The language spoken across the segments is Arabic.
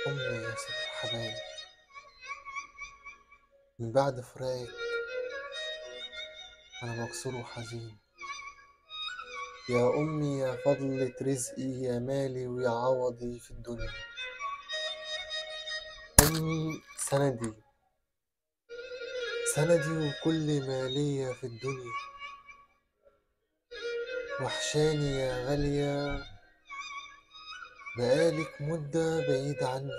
أمي يا ست الحبايب، من بعد فراقك أنا مكسور وحزين. يا أمي يا فضلة رزقي، يا مالي ويا عوضي في الدنيا. أمي سندي، سندي وكل ما ليا في الدنيا. وحشاني يا غالية، بقالك مدة بعيد عني.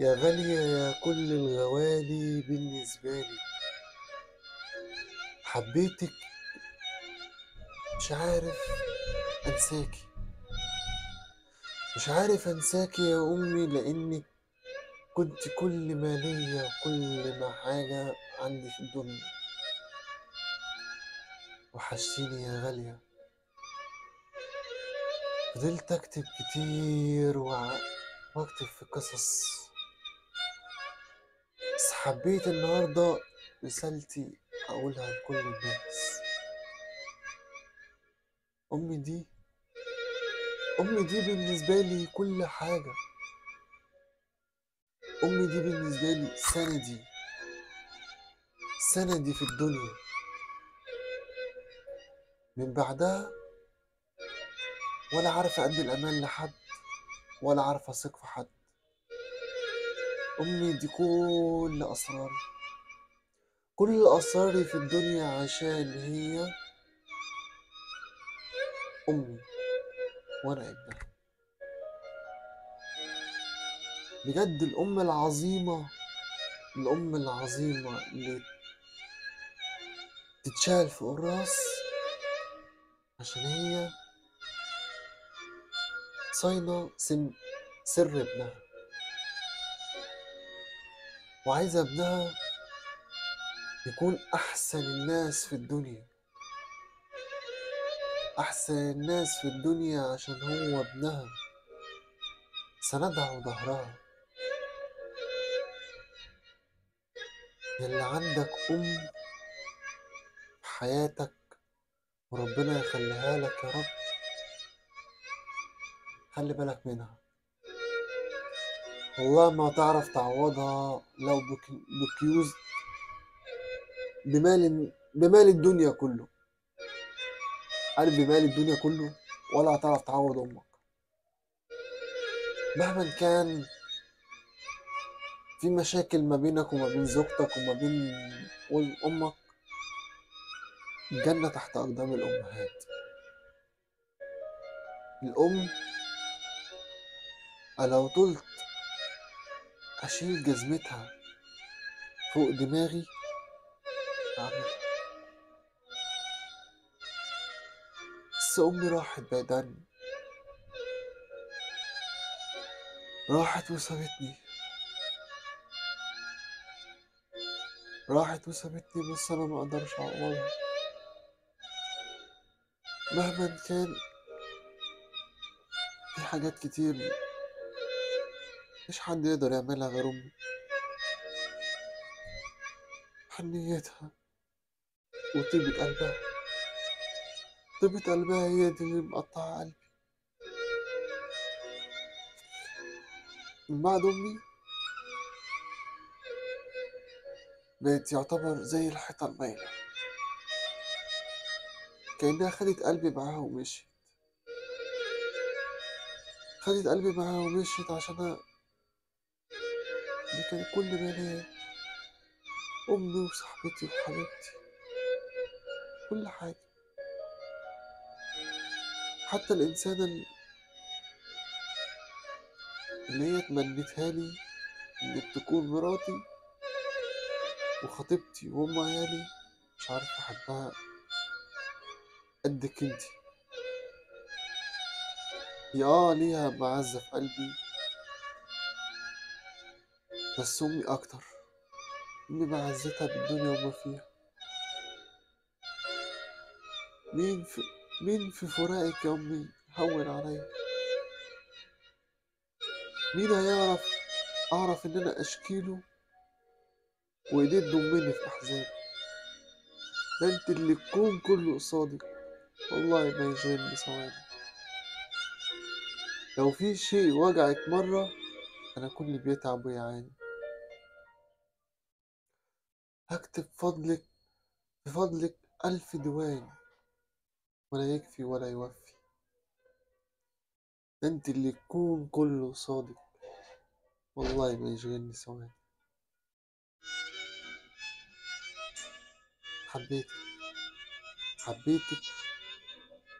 يا غالية يا كل الغوالي بالنسبة لي. حبيتك، مش عارف أنساكي، مش عارف أنساكي يا أمي، لأنك كنت كل ما ليا وكل ما حاجة عندي في الدنيا. وحشتيني يا غالية. فضلت أكتب كتير وأكتب في قصص، بس حبيت النهاردة رسالتي أقولها لكل الناس. أمي دي، أمي دي بالنسبة لي كل حاجة. أمي دي بالنسبة لي سندي، سندي في الدنيا. من بعدها ولا عارف أدي الأمان لحد، ولا عارف أثق في حد. أمي دي كل أسراري، كل أسراري في الدنيا، عشان هي أمي وأنا ابنها. بجد الأم العظيمة، الأم العظيمة اللي تتشال فوق الراس، عشان هي صاينة سر ابنها، وعايزة ابنها يكون أحسن الناس في الدنيا، أحسن الناس في الدنيا، عشان هو ابنها سندها وظهرها. يلي عندك أم في حياتك وربنا يخليها لك يا رب، خلي بالك منها. والله ما تعرف تعوضها لو بكيوز، بمال الدنيا كله. عارف بمال الدنيا كله ولا هتعرف تعوض أمك. مهما كان في مشاكل ما بينك وما بين زوجتك وما بين أمك، الجنة تحت أقدام الأمهات. الأم أنا لو طلت أشيل جزمتها فوق دماغي أعملها، بس أمي راحت بعيد عني، راحت وسابتني، راحت وسابتني، بس أنا ما أقدرش أعوضها. مهما كان في حاجات كتير مش حد يقدر يعملها غير أمي. حنيتها وطيبة قلبها، طيبة قلبها هي دي اللي مقطعة قلبي. من بعد أمي بقت يعتبر زي الحيطة المايلة، كأنها خدت قلبي معاها ومشيت، خدت قلبي معاها ومشيت، عشان دي كانت كل ما ليا. أمي وصاحبتي وحبيبتي، كل حاجة. حتى الإنسانة اللي هي تمنتها لي إنك تكون مراتي وخطيبتي وأم عيالي، مش عارف أحبها قدك انتي. هي ليها معزة في قلبي، بس أمي أكتر. أمي معزتها بالدنيا وما فيها. مين في مين في فراقك يا أمي هون عليا؟ مين هيعرف أعرف إن أنا أشكيله وإيديه تضمني في أحزاني؟ ده أنت اللي الكون كله قصادك، والله ما يشغلني ثواني. لو في شيء وجعك مرة، أنا كل بيتعب ويعاني. هكتب بفضلك 1000 ديوان، ولا يكفي ولا يوفي. ده انت اللي يكون كله صادق، والله ما يشغلني ثواني. حبيتك حبيتك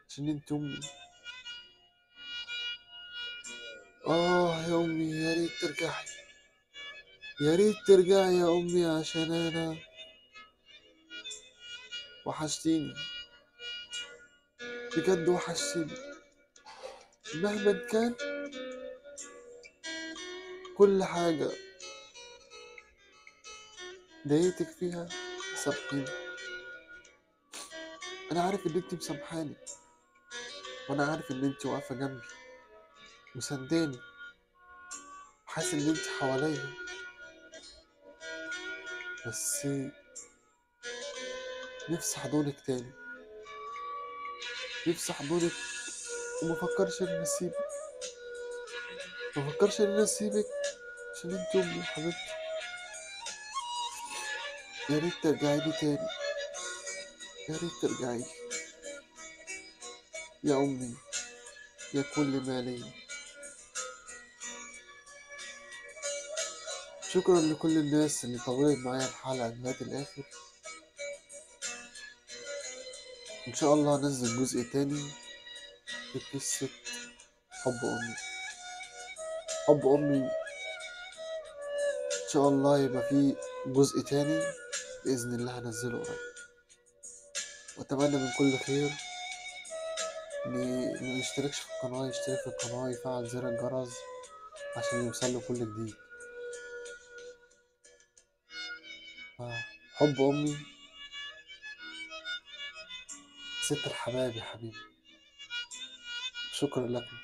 عشان انت أمي. يا أمي، يا ريت ترجعي، يا ريت ترجعي يا أمي، عشان أنا وحشتيني، بجد وحشتيني. مهما كان كل حاجة ضايقتك فيها، سامحيني. أنا عارف إن أنت مسامحاني، وأنا عارف إن أنت واقفة جنبي وسنداني، وحاسس إن أنت حواليا. بس نفسي أحضنك تاني، نفسي أحضنك، ومفكرش إن أسيبك، مفكرش إن أسيبك، عشان أنت أمي حبيبتي. يا ريت ترجعيلي تاني، يا ريت ترجعيلي يا أمي، يا كل ما ليا. شكرا لكل الناس اللي طولت معايا الحلقة لغاية الآخر. إن شاء الله هنزل جزء تاني في قصة حب أمي. حب أمي إن شاء الله يبقى فيه جزء تاني بإذن الله، هنزله قريب. وأتمنى من كل خير اللي ما يشتركش في القناة يشترك في القناة، يفعل زر الجرس عشان يوصله كل جديد. حب أمي، ست الحبايب يا حبيبي. شكرا لكم.